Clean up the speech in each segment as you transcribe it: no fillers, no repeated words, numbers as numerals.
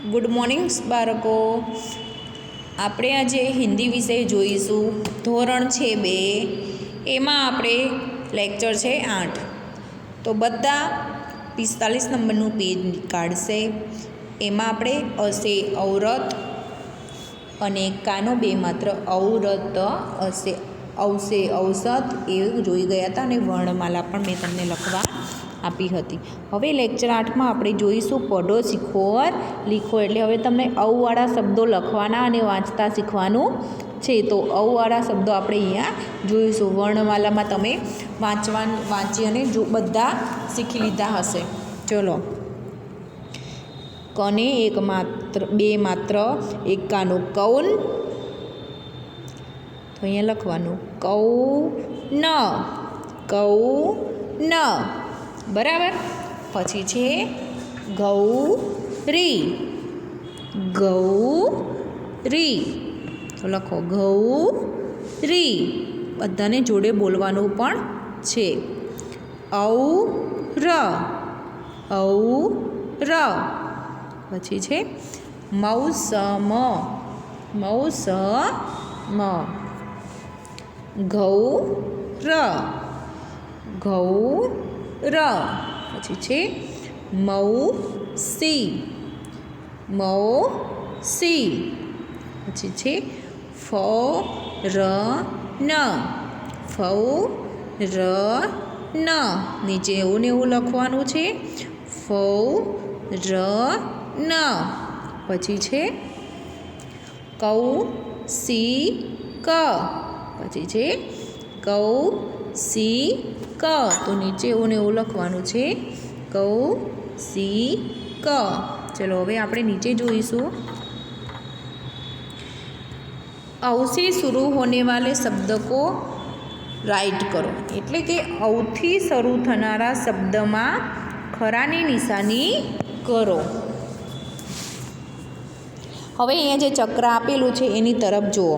Good morning બાળકો. આપણે આજે હિન્દી વિષય જોઈશું. ધોરણ છે 2, એમાં આપણે લેક્ચર છે 8. તો બધા 45 નંબરનું પેજ કાઢશે. એમાં આપણે અસે ઔરત અને કાનો બે માત્ર ઔરત અસે ઔસે ઔસત એવું જોઈ ગયા હતા અને વર્ણમાલા પણ મેં તમને લખવા આપી હતી. હવે લેક્ચર 8માં આપણે જોઈશું પઢો શીખો ઓર લીખો. એટલે હવે તમને ઔવાળા શબ્દો લખવાના અને વાંચતા શીખવાનું છે. તો ઔવાળા શબ્દો આપણે અહીંયા જોઈશું. વર્ણમાલામાં તમે વાંચી અને બધા શીખી લીધા હશે. ચલો. કને એક માત્ર બે માત્ર એક કાનો કૌન. તો અહીંયા લખવાનું કૌન કૌન. બરાબર. પછી છે ગૌરી ગૌરી. તો લખો ગૌરી. બધાને જોડે બોલવાનું પણ છે. ઔર ઔર. પછી છે મૌસમ મૌસમ. ગૌર ગૌર. પછી છે મૌસી મૌસી. પછી છે ફૌરન ફૌરન. નીચે એવું ને એવું લખવાનું છે ફૌરન. પછી છે કૌશિક. પછી છે કૌશિક. તો નીચે એવું ને એવું લખવાનું છે કૌશિક. ચલો હવે આપણે નીચે જોઈશું. औ से शुरू होने वाले शब्द को राइट करो. એટલે કે ઔથી શરૂ થનારા શબ્દમાં ખરાની નિશાની કરો. હવે અહીંયા જે ચક્ર આપેલું છે એની તરફ જુઓ.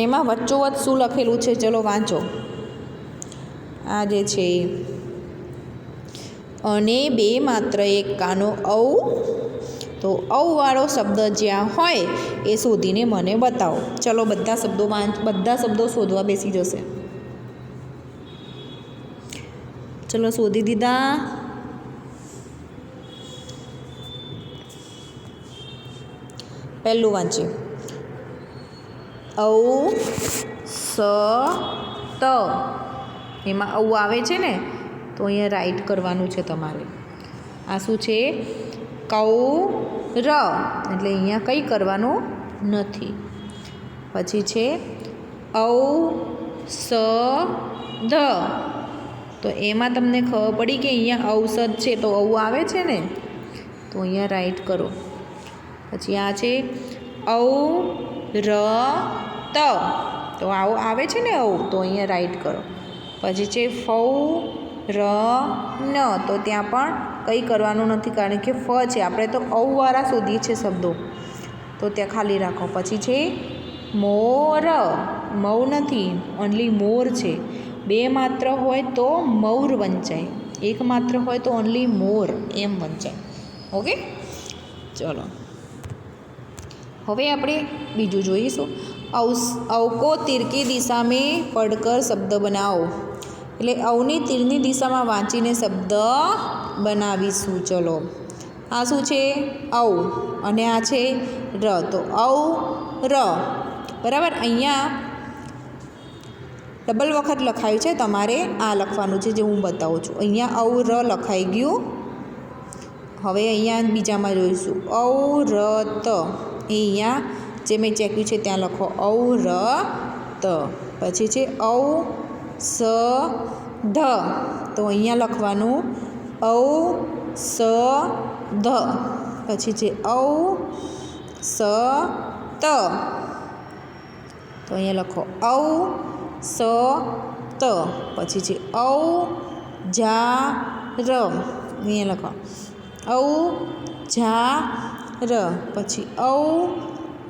એમાં વચ્ચોવચ્ચ શું લખેલું છે? ચલો વાંચો. આ જે છે અને બે માત્ર એક કાનો ઔ. તો ઔવાળો શબ્દ જ્યાં હોય એ શોધીને મને બતાવો. ચલો બધા શબ્દો શોધવા બેસી જશે. ચલો શોધી દીધા? પહેલું વાંચીએ. ઔ સ ત. એમાં ઔ આવે છે ને, તો અહીંયા રાઈટ કરવાનું છે તમારે. આ શું છે? કૌર. એટલે અહીંયા કંઈ કરવાનું નથી. પછી છે ઔષધ. તો એમાં તમને ખબર પડી કે અહીંયા ઔષધ છે તો ઔ આવે છે ને, તો અહીંયા રાઈટ કરો. પછી આ છે ઔરત. તો આવું આવે છે ને ઔ, તો અહીંયા રાઈટ કરો. પછી છે ફૌરન. તો ત્યાં પણ કંઈ કરવાનું નથી, કારણ કે ફ છે. આપણે તો ઔવાળા શોધીએ છીએ શબ્દો, તો ત્યાં ખાલી રાખો. પછી છે મોર. મૌ નથી, ઓનલી મોર છે. બે માત્ર હોય તો મૌર વંચાય, એક માત્ર હોય તો ઓનલી મોર એમ વંચાય. ઓકે, ચલો હવે આપણે બીજું જોઈશું. औ को तीर की दिशा में पढ़कर शब्द बनाओ. એટલે ઔની તીરની દિશામાં વાંચીને શબ્દ બનાવીશું. ચલો. આ શું છે? ઔ. અને આ છે ર. તો ઔ ર. બરાબર. અહીંયા ડબલ વખત લખાયું છે, તમારે આ લખવાનું છે જે હું બતાવું છું. અહીંયા ઔ ર લખાઈ ગયું. હવે અહીંયા બીજામાં જોઈશું ઔરત. એ અહીંયા જે મેં ચેક્યું છે ત્યાં લખો ઔરત. પછી છે ઔ સ ધ. તો અહીંયા લખવાનું ઔ સ ધ. પછી છે ઔ સ ત. તો અહીંયા લખો ઔ સ ત. પછી છે ઔ જા ર. અહીંયા લખો ઔ જા ર. પછી ઔ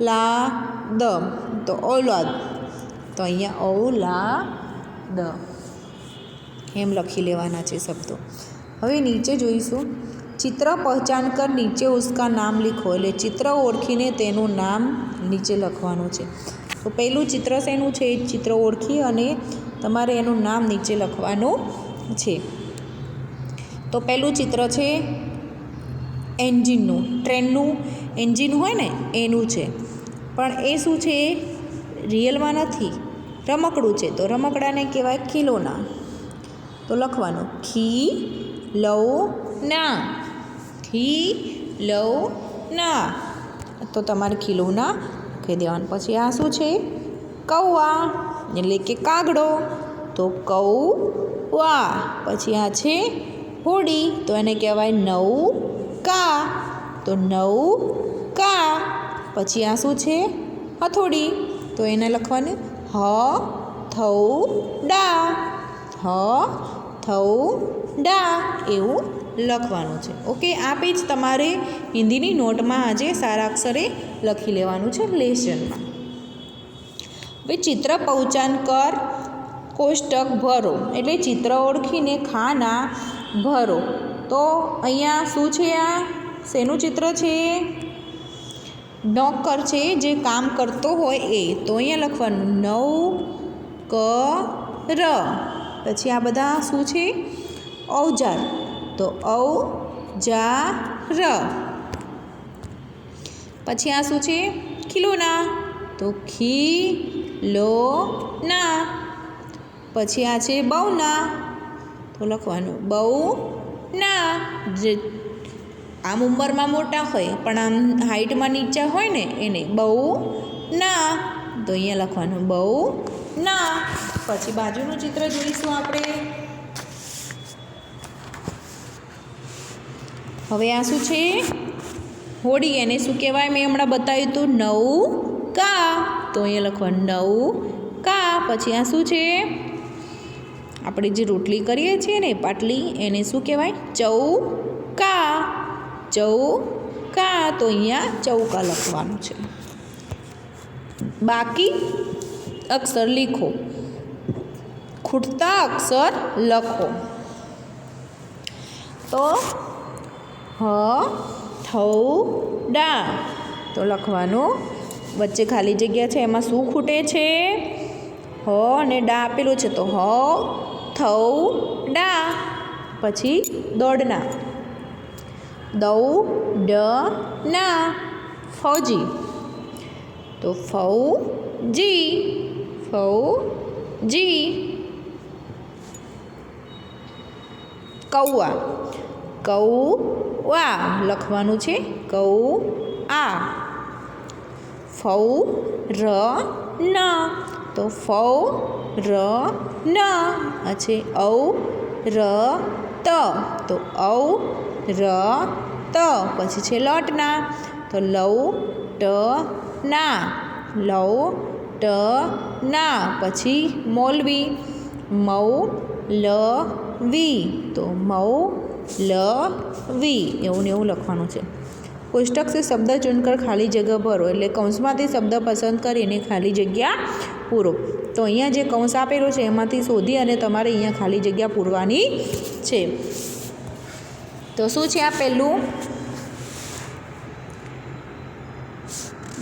લા દ. તો ઔલાદ. તો અહીંયા ઔલાદ એમ લખી લેવાના છે શબ્દો. હવે નીચે જોઈશું. चित्र पहचान कर नीचे उसका नाम लिखो એટલે ચિત્ર ઓળખીને તેનું નામ નીચે લખવાનું છે. તો પહેલું ચિત્ર શેનું છે? ચિત્ર ઓળખી અને તમારે એનું નામ નીચે લખવાનું છે. તો પહેલું ચિત્ર છે એન્જિનનું, ટ્રેનનું એન્જિન હોય ને એનું છે, પણ એ શું છે? રિયલમાં નથી, રમકડું છે. તો રમકડાને કહેવાય ખિલોના. તો લખવાનું ખિલૌના, ખિલૌના. તો તમારે ખિલોના કહી દેવાનું. પછી આ શું છે? કૌવા એટલે કે કાગડો. તો કૌવા. પછી આ છે હોડી, તો એને કહેવાય નૌકા. તો નૌકા. પછી આ શું છે? હથોડી. તો એને લખવાનું હથૌડા, હથૌડા એવું લખવાનું છે. ઓકે, આ પેજ તમારે હિન્દીની નોટમાં આજે સારા અક્ષરે લખી લેવાનું છે લેસનમાં. હવે ચિત્ર પહચાન કર કોષ્ટક ભરો એટલે ચિત્ર ઓળખીને ખાના ભરો. તો અહીંયા શું છે? આ શેનું ચિત્ર છે? નોકર છે, જે કામ કરતો હોય એ. તો અહીંયા લખવાનું નૌકર. પછી આ બધા શું છે? औजार. તો औजार. પછી આ શું છે? ખિલોના. તો ખિલોના. પછી આ છે બહુના. તો લખવાનું બહુના. જે આમ ઉંમરમાં મોટા હોય પણ આમ હાઇટમાં નીચા હોય ને એને બહુના. તો અહીંયા લખવાનું બહુના. પછી બાજુનું ચિત્ર જોઈશું આપણે. હવે આ શું છે? હોડી. એને શું કહેવાય? મેં હમણાં બતાવ્યું હતું નૌકા. તો અહીંયા લખવાનું નૌકા. પછી આ શું છે? આપણે જે રોટલી કરીએ છીએ ને પાટલી, એને શું કહેવાય? ચૌકા. ચૌકા. તો અહીંયા ચૌકા લખવાનું છે. બાકી અક્ષર લીખો, ખૂટતા અક્ષર લખો. તો હથૌડા. તો લખવાનું, વચ્ચે ખાલી જગ્યા છે, એમાં શું ખૂટે છે? હ અને ડા આપેલું છે. તો હથૌડા. પછી દોડના. દૌડના. ફૌજી. તો ફૌજી. ફૌજી. કૌવા. કૌવા લખવાનું છે. કૌઆ. ફૌરન. તો ફૌરન. છે ઔરત. તો ઔરત. પછી છે લટના. તો લૌટના. લૌટના. પછી મૌલવી. મૌલવી. તો મૌલવી એવું ને એવું લખવાનું છે. કોષ્ટક से शब्द चुनकर खाली जगह भरो એટલે કૌંસમાંથી શબ્દ પસંદ કરીને ખાલી જગ્યા પૂરો. તો અહીંયા જે કૌંસ આપેલો છે એમાંથી શોધી અને તમારે અહીંયા ખાલી જગ્યા પૂરવાની છે. તો શું છે આ પહેલું?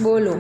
બોલો.